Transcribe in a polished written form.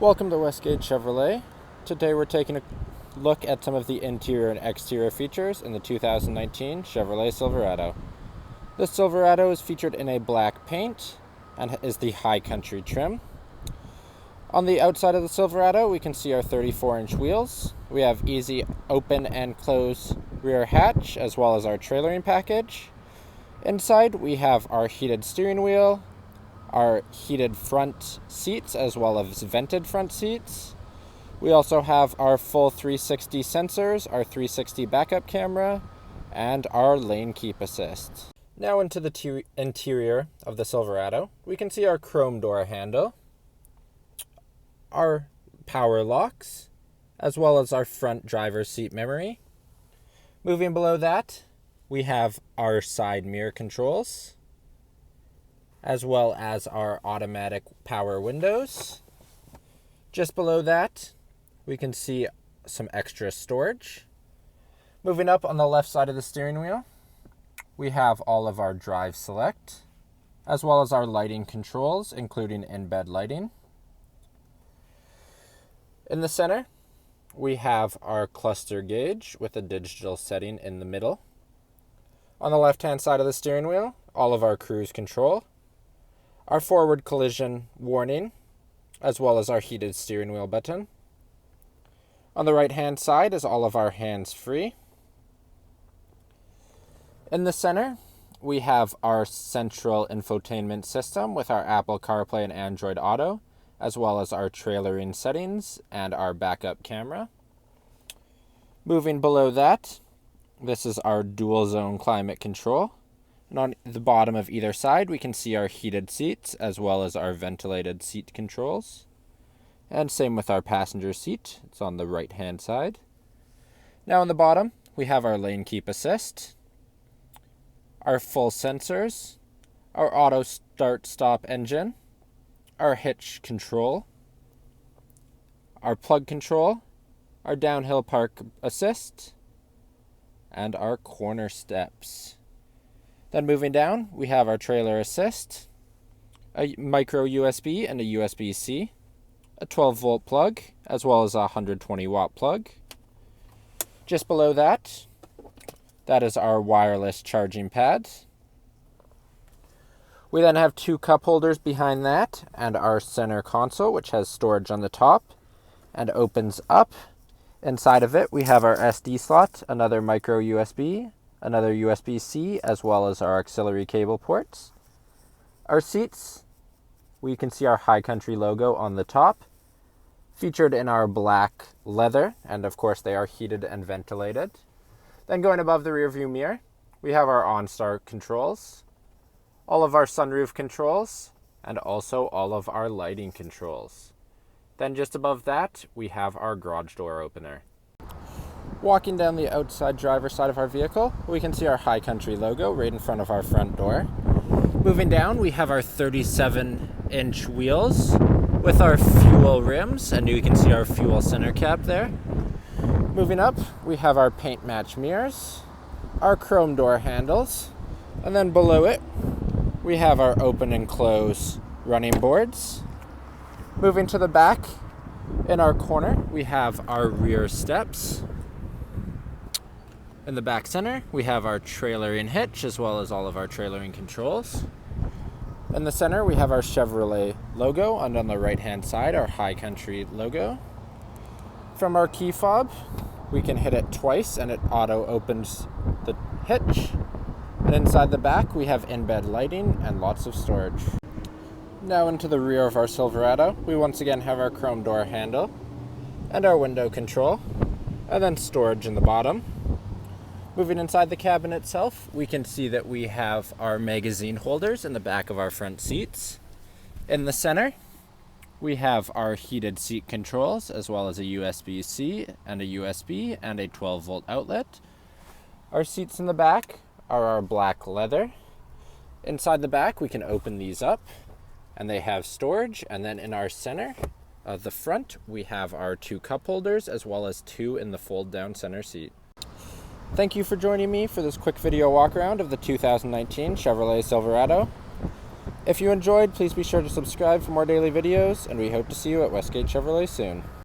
Welcome to Westgate Chevrolet. Today we're taking a look at some of the interior and exterior features in the 2019 Chevrolet Silverado. The Silverado is featured in a black paint and is the high country trim. On the outside of the Silverado, we can see our 34-inch wheels. We have easy open and close rear hatch, as well as our trailering package. Inside, we have our heated steering wheel, our heated front seats, as well as vented front seats. We also have our full 360 sensors, our 360 backup camera, and our lane keep assist. Now into the interior of the Silverado, we can see our chrome door handle, our power locks, as well as our front driver's seat memory. Moving below that, we have our side mirror controls, as well as our automatic power windows. Just below that, we can see some extra storage. Moving up on the left side of the steering wheel, we have all of our drive select, as well as our lighting controls, including in-bed lighting. In the center, we have our cluster gauge with a digital setting in the middle. On the left-hand side of the steering wheel, all of our cruise control, our forward collision warning, as well as our heated steering wheel button. On the right-hand side is all of our hands-free. In the center, we have our central infotainment system with our Apple CarPlay and Android Auto, as well as our trailering settings and our backup camera. Moving below that, this is our dual zone climate control. And on the bottom of either side, we can see our heated seats as well as our ventilated seat controls. And same with our passenger seat. It's on the right-hand side. Now on the bottom, we have our lane keep assist, our full sensors, our auto start stop engine, our hitch control, our plug control, our downhill park assist, and our corner steps. Then moving down, we have our trailer assist, a micro USB and a USB-C, a 12-volt plug, as well as a 120-watt plug. Just below that, that is our wireless charging pads. We then have two cup holders behind that and our center console, which has storage on the top and opens up. Inside of it, we have our SD slot, another micro USB, another USB-C, as well as our auxiliary cable ports. Our seats, we can see our High Country logo on the top, featured in our black leather, and of course they are heated and ventilated. Then going above the rear view mirror, we have our OnStar controls, all of our sunroof controls, and also all of our lighting controls. Then just above that, we have our garage door opener. Walking down the outside driver's side of our vehicle, we can see our High Country logo right in front of our front door. Moving down, we have our 37-inch wheels with our fuel rims, and you can see our fuel center cap there. Moving up, we have our paint match mirrors, our chrome door handles, and then below it, we have our open and close running boards. Moving to the back, in our corner, we have our rear steps. In the back center, we have our trailering hitch, as well as all of our trailering controls. In the center, we have our Chevrolet logo, and on the right-hand side, our High Country logo. From our key fob, we can hit it twice, and it auto opens the hitch. And inside the back, we have in-bed lighting and lots of storage. Now into the rear of our Silverado, we once again have our chrome door handle and our window control, and then storage in the bottom. Moving inside the cabin itself, we can see that we have our magazine holders in the back of our front seats. In the center, we have our heated seat controls, as well as a USB-C and a USB and a 12-volt outlet. Our seats in the back are our black leather. Inside the back, we can open these up, and they have storage. And then in our center, the front, we have our two cup holders, as well as two in the fold-down center seat. Thank you for joining me for this quick video walk around of the 2019 Chevrolet Silverado. If you enjoyed, please be sure to subscribe for more daily videos, and we hope to see you at Westgate Chevrolet soon.